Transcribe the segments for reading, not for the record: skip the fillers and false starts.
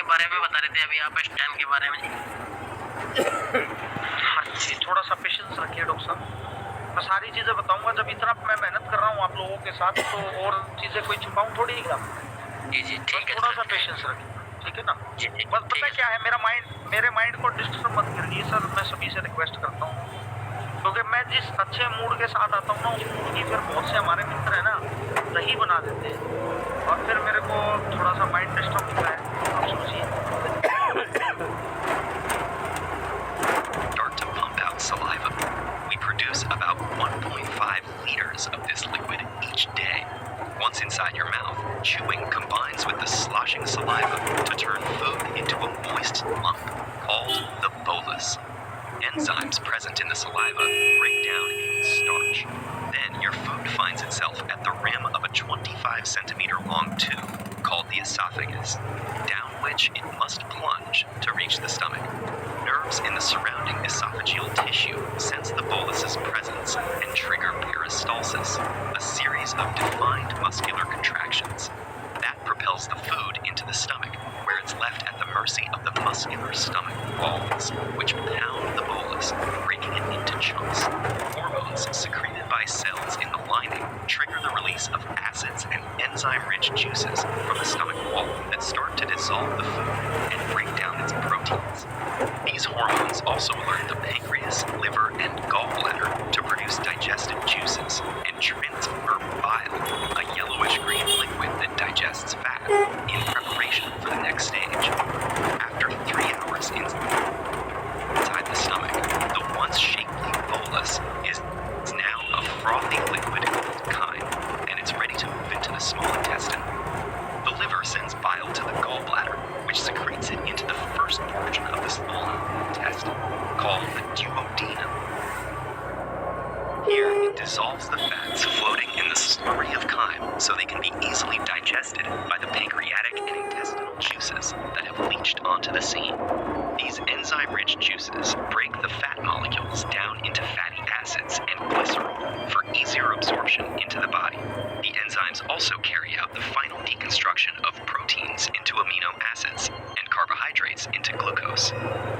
बारे में बता रहे थे अभी आप, स्टैन के बारे में। हाँ जी, थोड़ा सा पेशेंस रखिए डॉक्टर साहब, मैं सारी चीज़ें बताऊंगा। जब इतना मैं मेहनत कर रहा हूँ आप लोगों के साथ, तो और चीज़ें कोई छुपाऊँ थोड़ी क्या? जी जी ठीक है, थोड़ा सा पेशेंस रखिए, ठीक है ना? जी जी बस पता क्या है, मेरे माइंड को डिस्टर्ब मत करिए सर, मैं सभी से रिक्वेस्ट करता हूँ, क्योंकि मैं जिस अच्छे मूड के साथ आता हूँ ना, उस मूड की फिर बहुत से हमारे मित्र हैं ना, दही बना देते हैं, और फिर मेरे को थोड़ा सा माइंड डिस्टर्ब होता है। आप सोचिए। Start to pump out saliva. We produce about 1.5 liters of this liquid each day. Once inside your mouth, chewing combines with the sloshing saliva to turn food into a moist lump called the bolus. Enzymes present in the saliva break down any starch. Then your food finds itself at the rim of a 25 centimeter long tube called the esophagus, down which it must plunge to reach the stomach. Nerves in the surrounding esophageal tissue sense the bolus's presence and trigger peristalsis, a series of defined muscular contractions. That propels the food into the stomach, where it's left at the mercy of the muscular stomach walls, which pound the bolus, breaking it into chunks. Hormones secreted by cells in the lining trigger the release of acids and enzyme-rich juices from the stomach wall that start to dissolve the food and break down its proteins. These hormones also alert the pancreas, liver, and gallbladder to produce digestive juices and transfer bile, a yellowish-green liquid that digests fat, in preparation for the next stage. After 3 hours inside the stomach, the once shapely bolus is now a frothy liquid called chyme, and it's ready to move into the small intestine. The liver sends bile to the gallbladder, which secretes it into the first portion of the small intestine, called the duodenum. Here, it dissolves the fats floating in the slurry of chyme so they can be easily digested by the pancreatic and intestinal juices that have leached onto the scene. These enzyme-rich juices break the fat molecules down into fatty acids and glycerol for easier absorption into the body. The enzymes also carry out the final deconstruction of proteins into amino acids and carbohydrates into glucose.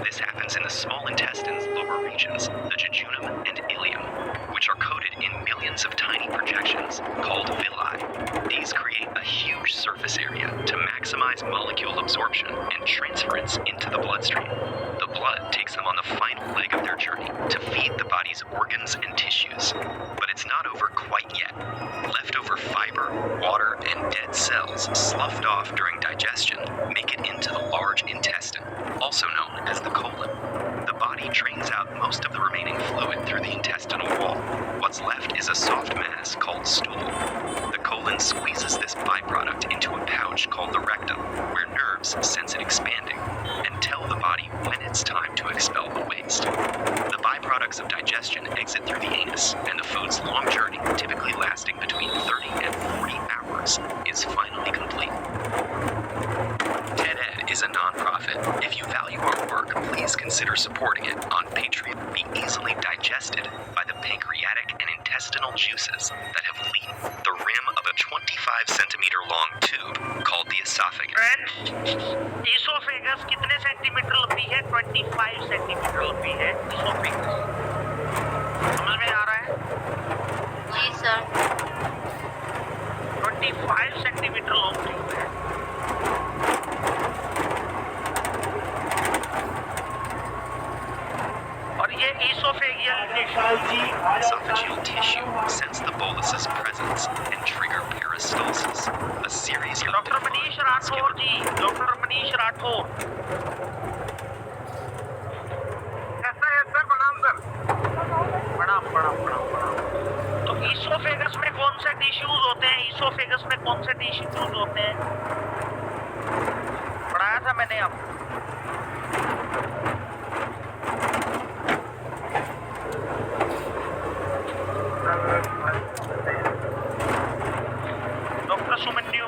This happens in the small intestine's lower regions, the jejunum and ileum, which are coated in millions of tiny projections called villi. These create a huge surface area to maximize molecule absorption and transference into the bloodstream. The blood takes them on the final leg of their journey to feed the body's organs and tissues. But it's not over quite yet. Leftover fiber, water, and dead cells sloughed off during digestion make it into the large intestine, also known as the colon. The body drains out most of the remaining fluid through the intestinal wall. What's left is a soft mass called stool. The colon squeezes this byproduct into a pouch called the rectum, where nerves sense it expanding and tell the body when it's time to expel the waste. The byproducts of digestion exit through the anus, and the food's long journey, typically lasting between 30 and 40 hours, is finally complete. TED-Ed is a non-profit. If you value our work, please consider supporting it on Patreon. Be easily digested by the pancreatic and intestinal juices that have leaked the rim of a 25 centimeter long tube called the esophagus. Oesophagus कितने centimetre लंबी है? 25 centimetre लंबी है oesophagus. समझ में आ रहा है? जी sir. 25 centimetre long tube है। और ये oesophageal Esophageal tissue sense the bolus's presence and trigger peristalsis, a series of doctor Manish Rathore ji, doctor Manish Rathore. कैसा है सर? प्रणाम सर। प्रणाम। तो इसोफेगस में कौन से टिश्यूज होते हैं? इसोफेगस में कौन से टिश्यूज होते हैं? पढ़ाया था मैंने आपको। डॉक्टर सुमन्यु।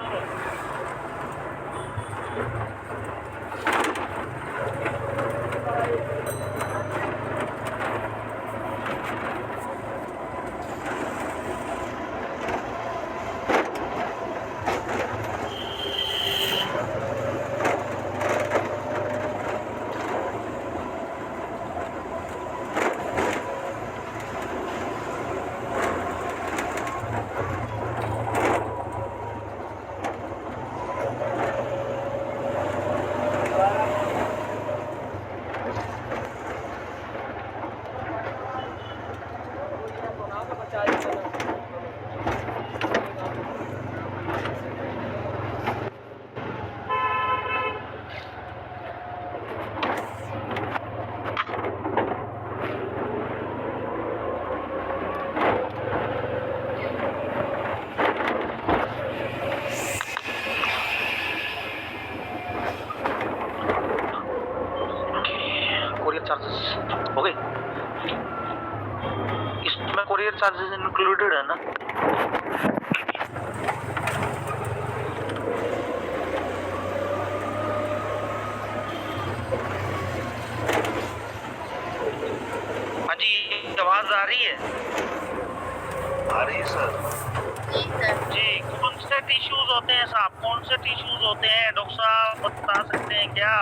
चार्जेस इंक्लूडेड है ना? हाँ जी, आवाज आ रही है? आ रही है सर। जी सर। जी, कौन से टिश्यूज होते हैं साहब? कौन से टिश्यूज होते हैं डॉक्टर साहब, बता सकते हैं क्या?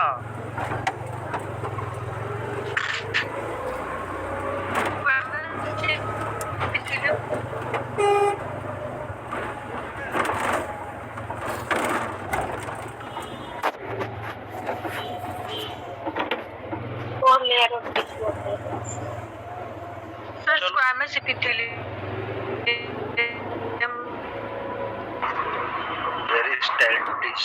फोर लेयर ऑफ टिश्यू होते हैं सर। चलो। Squamous epithelium very style dish.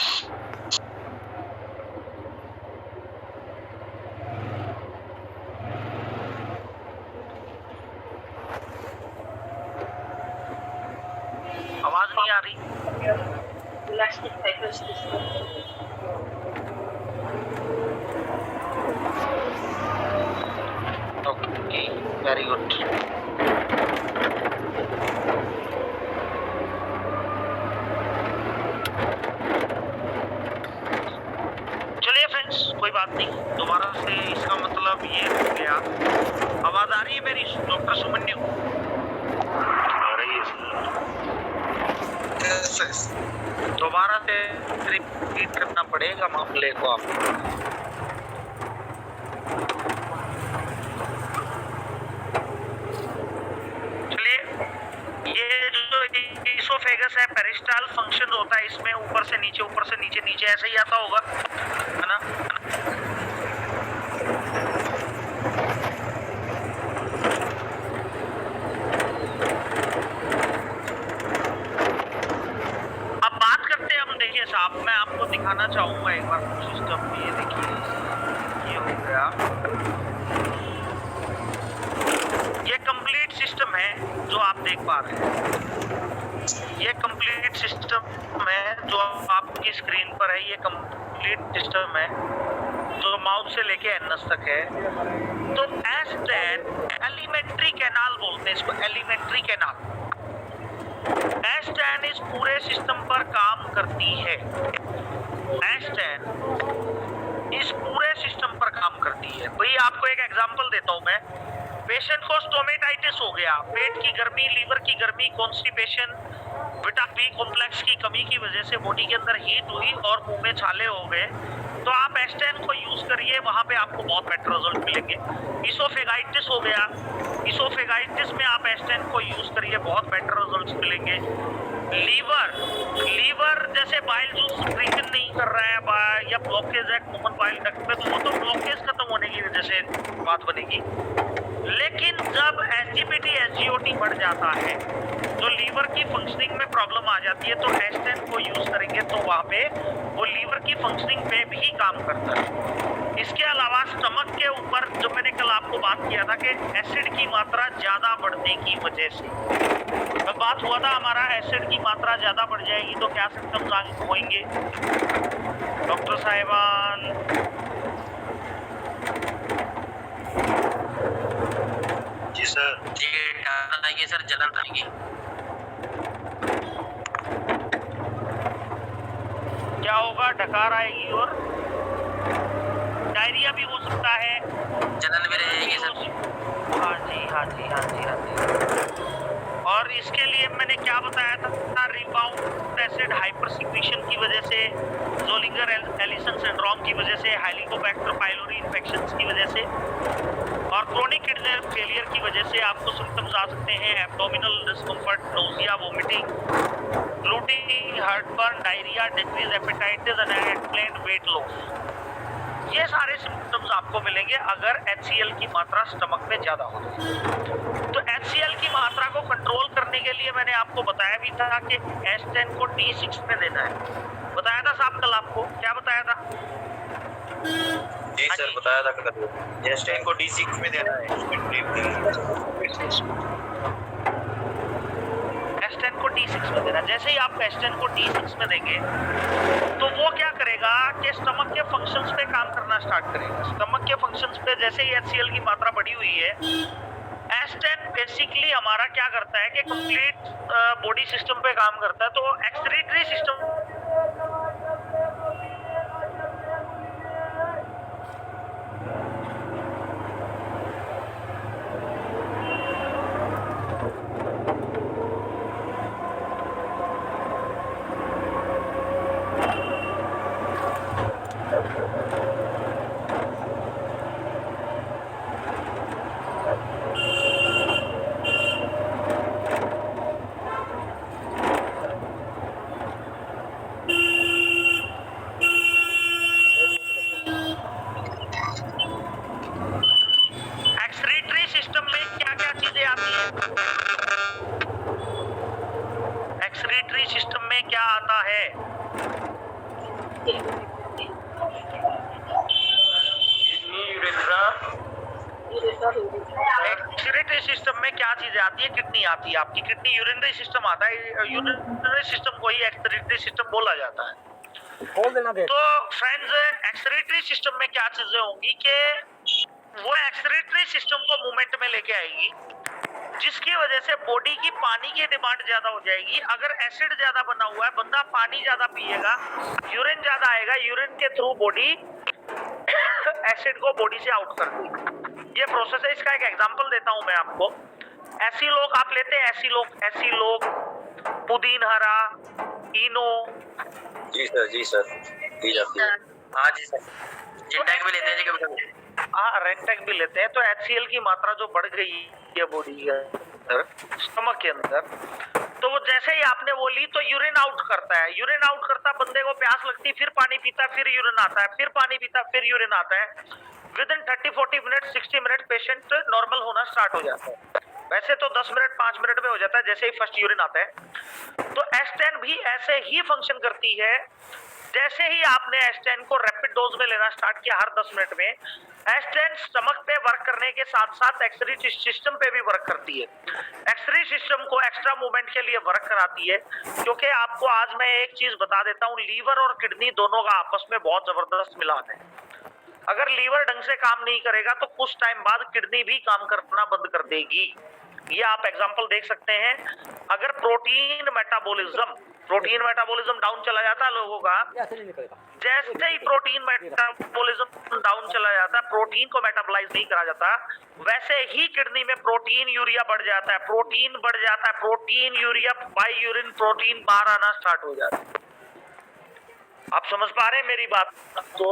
आवाज नहीं आ रही? Elastic fibrous tissue. Okay, very good. चलिए फ्रेंड्स, कोई बात नहीं, दोबारा से इसका मतलब ये हो गया। आवाज आ रही है मेरी डॉक्टर सुमन्यु? आ रही है सर। दोबारा से रिपीट करना पड़ेगा मामले को आपको। चलिए, ये जो इसोफेगस है, पेरिस्टाल फंक्शन होता है इसमें, ऊपर से नीचे, ऊपर से नीचे, नीचे ऐसे ही आता होगा, है ना? अब बात करते हैं हम। देखिए साहब, मैं आपको दिखाना चाहूंगा एक बार सिस्टम। ये देखिए, ये हो गया, ये कंप्लीट सिस्टम है जो आप देख पा रहे हैं। ये कंप्लीट सिस्टम है जो आपकी स्क्रीन पर है। ये कंप्लीट सिस्टम है जो माउथ से लेके एनस तक है। तो एस10 एलिमेंट्री कैनाल बोलते हैं इसको, एलिमेंट्री कैनाल। S10 इस पूरे सिस्टम पर काम करती है। S10 इस पूरे सिस्टम पर काम करती है। भाई आपको एक एग्जांपल देता हूं मैं। पेशेंट को स्टोमेटाइटिस हो गया, पेट की गर्मी, लीवर की गर्मी, कॉन्स्टिपेशन, विटामिन बी कॉम्प्लेक्स की कमी की वजह से बॉडी के अंदर हीट हुई और मुंह में छाले हो गए, तो आप S10 को यूज करिए, वहां पे आपको बहुत बेटर रिजल्ट मिलेंगे। इसोफेगाइटिस हो गया, इसोफेगाइटिस में आप S10 को यूज करिए, बहुत बेटर रिजल्ट्स मिलेंगे। लीवर जैसे बाइल जूस सिक्रीशन नहीं कर रहा है या ब्लॉकेज है कॉमन बाइल डक्ट में, तो वो तो ब्लॉकेज खत्म होने की वजह से बात बनेगी। लेकिन जब एसजीपीटी एसजीओटी बढ़ जाता है, तो लीवर की फंक्शनिंग में प्रॉब्लम आ जाती है, तो S10 को यूज करेंगे तो वहाँ पे वो लीवर की फंक्शनिंग पे भी काम करता है। इसके अलावा स्टमक के ऊपर जो मैंने कल आपको बात किया था कि एसिड की मात्रा ज्यादा बढ़ने की वजह से, जब बात हुआ था हमारा एसिड की मात्रा ज्यादा बढ़ जाएगी तो क्या सिम्टम्स होंगे डॉक्टर साहिबान? जी सर। जी आएगी सर, जलन आएगी। क्या होगा? डकार आएगी और डायरिया भी हो सकता है, जलन भी रहेगी सर। हाँ जी, हाँ जी, हाँ जी, हाँ जी। और इसके लिए मैंने क्या बताया था? रिबाउंड एसिड हाइपर सिक्रीशन की वजह से, जोलिंगर एलिसन सिंड्रोम की वजह से, हेलिकोबैक्टर पाइलोरी इन्फेक्शंस की वजह से और क्रोनिक किडनी फेलियर की वजह से आपको सिम्टम्स आ सकते हैं abdominal discomfort, nausea, vomiting, bloating, heartburn, diarrhoea, decrease appetite and unexplained weight loss. ये सारे सिम्टम्स आपको मिलेंगे अगर HCl की मात्रा स्टमक में ज्यादा हो। तो HCl की मात्रा को कंट्रोल करने के लिए मैंने आपको बताया भी था कि S10 को D6 में देना है। बताया था साहब कल आपको, क्या बताया था? जी सर, बताया था कल। S10 को D6 में देना है। S10 को D6 में देना। जैसे ही आप S10 को D6 में देंगे तो वो क्या करेगा कि स्टमक के फंक्शंस पे काम करना स्टार्ट करेगा। स्टमक के फंक्शंस पे जैसे ही HCl की मात्रा बढ़ी हुई है, S10 बेसिकली हमारा क्या करता है कि कंप्लीट बॉडी सिस्टम पे काम करता है, तो एक्सक्रीटरी सिस्टम सिस्टम में क्या आता है? एक्सक्रीटरी सिस्टम में क्या चीजें आती है? किडनी आती है, आपकी किडनी यूरिनरी सिस्टम आता है, यूरिनरी सिस्टम को ही एक्सक्रीटरी सिस्टम बोला जाता है। तो फ्रेंड्स, एक्सक्रीटरी सिस्टम में क्या चीजें होंगी कि वो एक्सक्रीटरी सिस्टम को मूवमेंट में लेके आएगी, जिसकी वजह से बॉडी की पानी की डिमांड ज्यादा हो जाएगी। अगर एसिड ज्यादा बना हुआ है, बंदा पानी ज्यादा पिएगा, यूरिन ज्यादा आएगा, यूरिन के थ्रू बॉडी एसिड को बॉडी से आउट कर देगी। ये प्रोसेस है। इसका एक एग्जांपल देता हूं मैं आपको। ऐसी लोग आप लेते हैं, ऐसी लोग पुदीन हरा, इनो। जी सर दी जाती है। हाँ जी सर, जिंटैक भी लेते हैं जी कभी-कभी। हाँ, रेंटेक भी लेते हैं। तो HCl की मात्रा जो बढ़ गई है बॉडी के अंदर, स्टमक के अंदर, तो वो जैसे ही आपने वो ली तो यूरिन आउट करता है। यूरिन आउट करता, बंदे को प्यास लगती, फिर पानी पीता, फिर यूरिन आता है, फिर पानी पीता, फिर यूरिन आता है। With in 30-40 minute, 60 minute patient normal होना स्टार्ट हो जाता है। वैसे तो 10 मिनट 5 मिनट में हो जाता है जैसे ही फर्स्ट यूरिन आता है। तो S10 भी ऐसे ही फंक्शन करती है। जैसे ही आपने S10 को रैपिड डोज में लेना स्टार्ट किया हर 10 मिनट में, S10 स्टमक पे वर्क करने के साथ साथ एक्सक्रीटरी सिस्टम पे भी वर्क करती है। एक्सक्रीटरी सिस्टम को एक्स्ट्रा मूवमेंट के लिए वर्क कराती है, क्योंकि आपको आज मैं एक चीज बता देता हूँ, लीवर और किडनी दोनों का आपस में बहुत जबरदस्त मिलान है। अगर लीवर ढंग से काम नहीं करेगा तो कुछ टाइम बाद किडनी भी काम करना बंद कर देगी। ये आप एग्जांपल देख सकते हैं। अगर प्रोटीन मेटाबॉलिज्म डाउन चला जाता है लोगों का, जैसे ही प्रोटीन मेटाबॉलिज्म डाउन चला जाता है, प्रोटीन को मेटाबोलाइज नहीं करा जाता, वैसे ही किडनी में प्रोटीन यूरिया बढ़ जाता है। प्रोटीन बढ़ जाता है, protein urea by urine protein बाहर आना स्टार्ट हो जाता है। आप समझ पा रहे हैं मेरी बात को?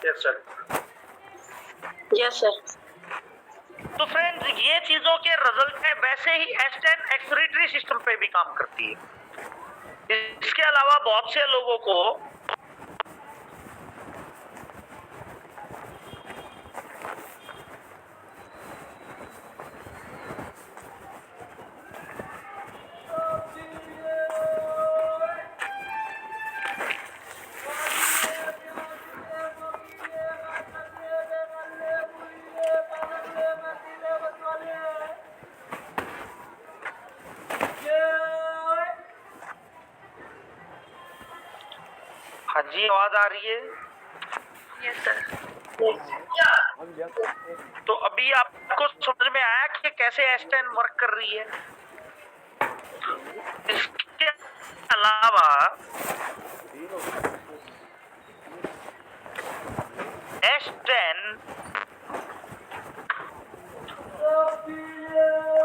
Yes sir. तो फ्रेंड्स, ये चीजों के रिजल्ट है। वैसे ही S10 एक्सक्रीटरी सिस्टम पे भी काम करती है। इसके अलावा बहुत से लोगों को हाँ जी, आवाज आ रही है? Yes sir. तो अभी आपको समझ में आया कि कैसे S10 वर्क कर रही है। इसके अलावा S10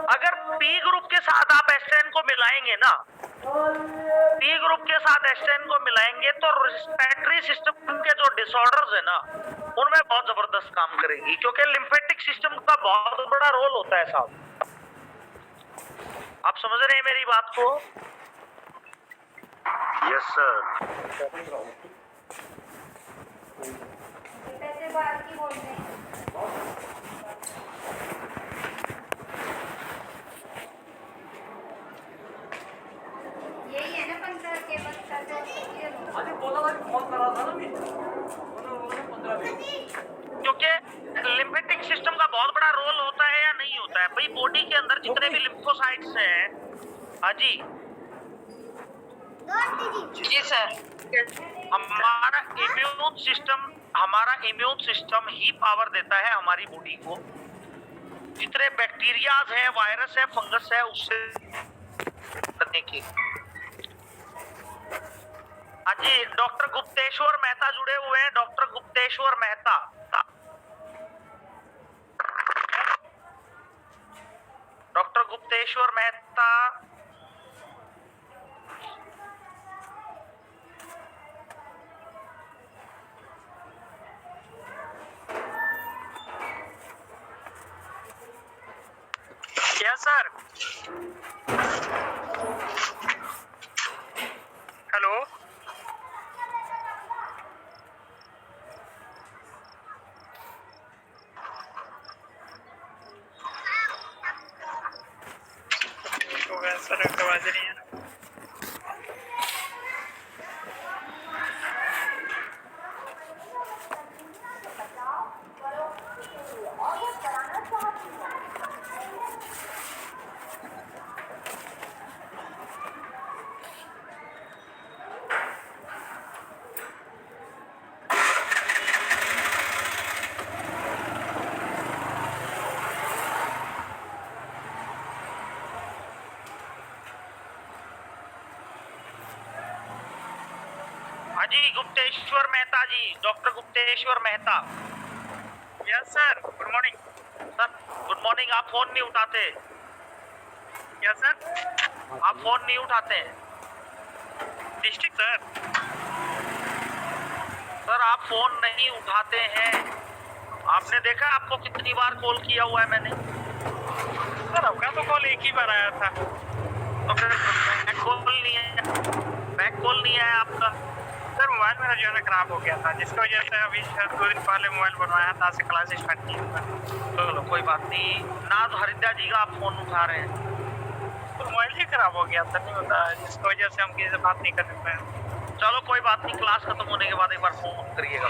अगर P ग्रुप के साथ आप S10 को मिलाएंगे ना, P ग्रुप के साथ S10 को मिलाएंगे तो रेस्पिरेटरी सिस्टम के जो डिसऑर्डर्स है ना, उनमें बहुत जबरदस्त काम करेगी, क्योंकि लिम्फेटिक सिस्टम का बहुत बड़ा रोल होता है साहब। आप समझ रहे हैं मेरी बात को? Yes sir. यही है ना 15 के बस का जो अरे बोला था फोन करा था ना मैं 15 क्योंकि लिम्फेटिक सिस्टम का बहुत बड़ा रोल होता है या नहीं होता है भाई? बॉडी के अंदर जितने भी लिम्फोसाइट्स हैं, हाँ जी दो दीदी जी सर। हमारा इम्यून सिस्टम हमारा इम्यून सिस्टम ही पावर देता है हमारी बॉडी को। जितने बैक्टीरियाज है, वायरस है, फंगस है, उससे करने की। हाँ जी, डॉक्टर गुप्तेश्वर मेहता जुड़े हुए हैं। Doctor Gupteshwar Mehta, doctor Gupteshwar Mehta. Yes sir. Hello, sir आवाज नहीं है। हाँ जी, Gupteshwar Mehta ji, doctor Gupteshwar Mehta. Yes sir, good morning. Sir good morning. आप फोन नहीं उठाते। Yes sir. आप फोन नहीं उठाते हैं डिस्ट्रिक्ट सर। सर आप फोन नहीं उठाते हैं। आपने देखा आपको कितनी बार कॉल किया हुआ है मैंने? सर आपका तो कॉल एक ही बार आया था। तो फिर बैक कॉल नहीं है, बैक कॉल नहीं आया आपका। सर मोबाइल मेरा जो है ना खराब हो गया था, जिसकी वजह से अभी सर 2 दिन पहले मोबाइल बनवाया था, से क्लास स्टार्ट किया था। चलो कोई बात नहीं। ना तो हरिद्या जी का आप फोन उठा रहे हैं। तो मोबाइल ही खराब हो गया था, नहीं होता, जिसकी वजह से हम किसी से बात नहीं कर पाए। चलो कोई बात नहीं, क्लास खत्म होने के बाद एक बार फोन करिएगा।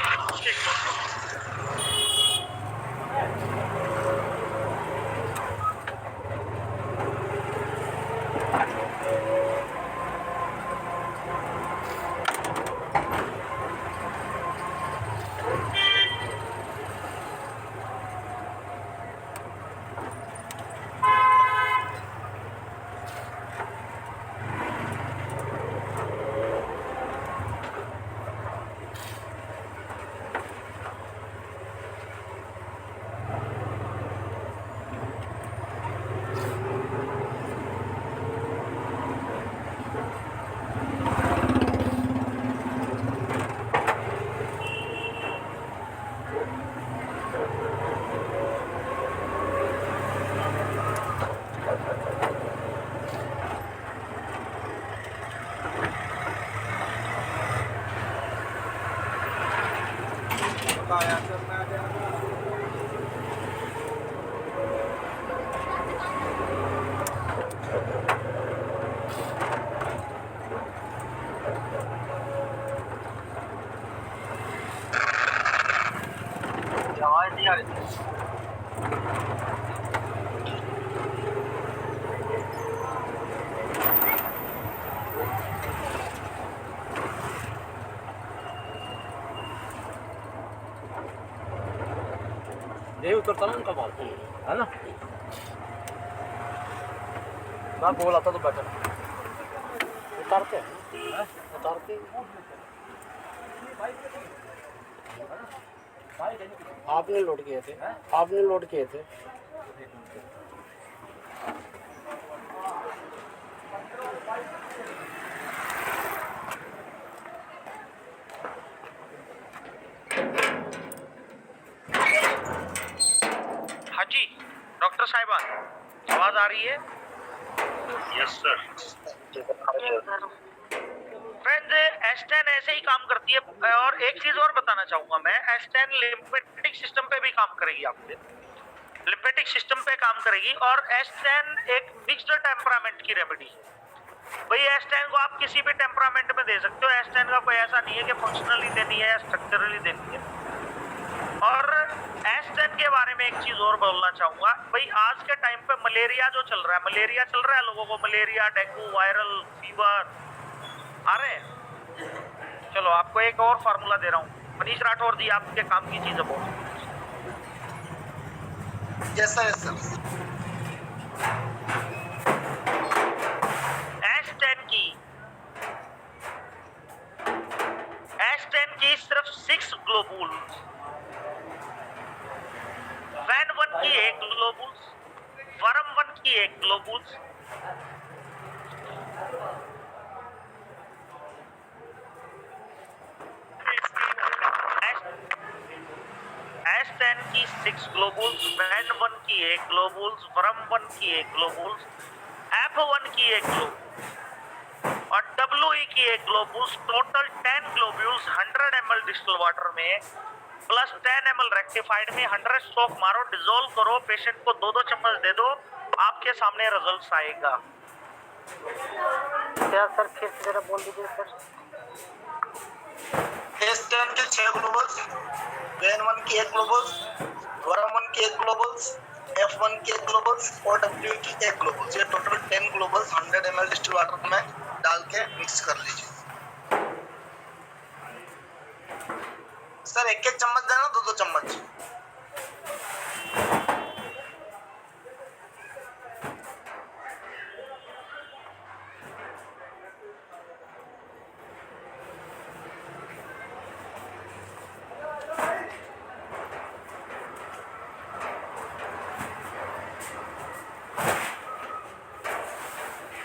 आवाज नहीं आ रही। ये उतरता ना उनका माल है ना। मैं बोला था तो बेटर उतारते हैं, उतारते आपने लोड किए थे, आपने लोड किए थे। हाँ जी डॉक्टर साहिबान, आवाज आ रही है? Yes sir. फ्रेंड्स, S10 ऐसे ही काम करती है। और एक चीज और बताना चाहूंगा मैं, S10 लिम्फेटिक सिस्टम पे भी काम करेगी, आपके लिम्फेटिक सिस्टम पे काम करेगी। और S10 एक मिक्स्ड टेम्परामेंट की रेमेडी है। भाई S10 को आप किसी भी टेम्परामेंट में दे सकते हो। S10 का कोई ऐसा नहीं है कि फंक्शनली देनी है या स्ट्रक्चरली देनी है। और S10 के बारे में एक चीज और बोलना चाहूंगा। भाई आज के टाइम पे मलेरिया जो चल रहा है, मलेरिया चल रहा है, लोगों को मलेरिया, डेंगू, वायरल फीवर आ रहे हैं। चलो आपको एक और फार्मूला दे रहा हूँ। मनीष राठौर जी, आपके काम की चीजें बहुत। यस सर S10 की सिर्फ 6 ग्लोबुल्स, वैन 1 की 1 ग्लोबुल्स, वर्म 1 की 1 ग्लोबुल्स, S10 की 6 ग्लोबुल्स, वैन 1 की 1 ग्लोबुल्स, वर्म 1 की 1 ग्लोबुल्स, F1 की 1 ग्लोबुल और WE की 1 globules, total 10 globules 100 ml distil water में प्लस 10 ml रेक्टिफाइड में 100 स्ट्रोक मारो, डिसॉल्व करो, पेशेंट को 2-2 चम्मच दे दो, आपके सामने रिजल्ट्स आएगा। क्या सर फिर से जरा बोल दीजिए सर। S10 के 6 ग्लोबल्स, वैन 1 की 1 ग्लोबल्स, वर्म 1 की 1 ग्लोबल्स, F1 की 1 ग्लोबल्स और WE की 1 ग्लोबल्स, ये total 10 Global's 100 ml distil water में डाल के मिक्स कर लीजिए। सर 1-1 चम्मच देना, 2-2 चम्मच।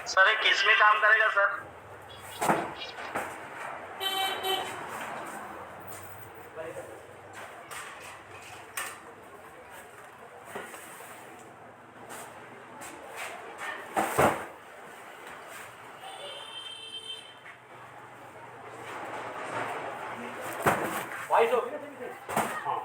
सर ये किस में काम करेगा सर? वाइस हो गई हाँ।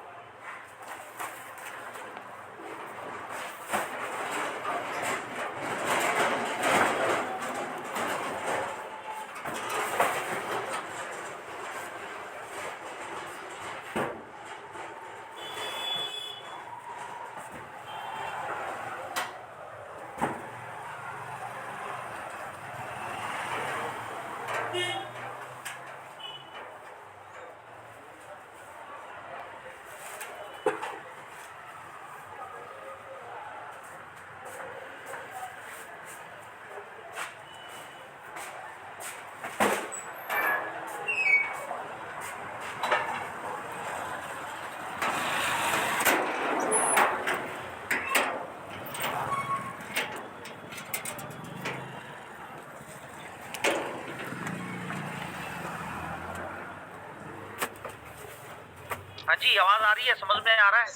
हाँ जी, आवाज आ रही है, समझ में आ रहा है?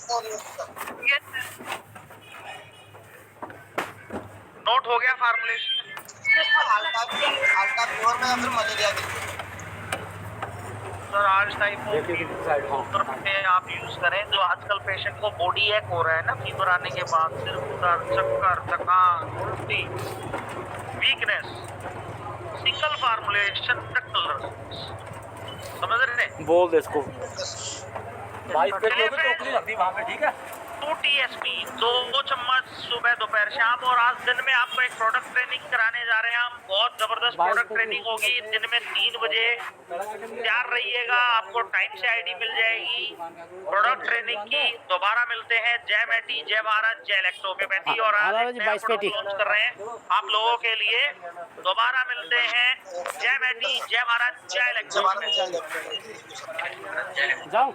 नोट हो गया फार्मूलेशन? प्योर में या फिर मलेरिया के लिए? सर आज टाइप में आप यूज करें जो आजकल पेशेंट को बॉडी एक हो रहा है ना, फीवर आने के बाद सिर दर्द, चक्कर, थकान, उल्टी, वीकनेस, सिंगल फार्मूलेशन समझ रहे हैं? बोल दे इसको। बाइस पे टोकरी रख दी वहाँ पे, ठीक है? 2 TSP, 2 चम्मच सुबह दोपहर शाम। और आज दिन में आपको एक प्रोडक्ट ट्रेनिंग कराने जा रहे हैं हम, बहुत जबरदस्त प्रोडक्ट ट्रेनिंग होगी। दिन में 3 बजे तैयार रहिएगा, आपको टाइम से आईडी मिल जाएगी प्रोडक्ट ट्रेनिंग की। दोबारा मिलते हैं। जय मैटी, जय भारत, जय इलेक्ट्रोपैथी। और आज लॉन्च कर रहे हैं आप लोगों के लिए। दोबारा मिलते हैं। जय मैटी, जय भारत, जय इलेक्ट्रोपैथी। जाओ।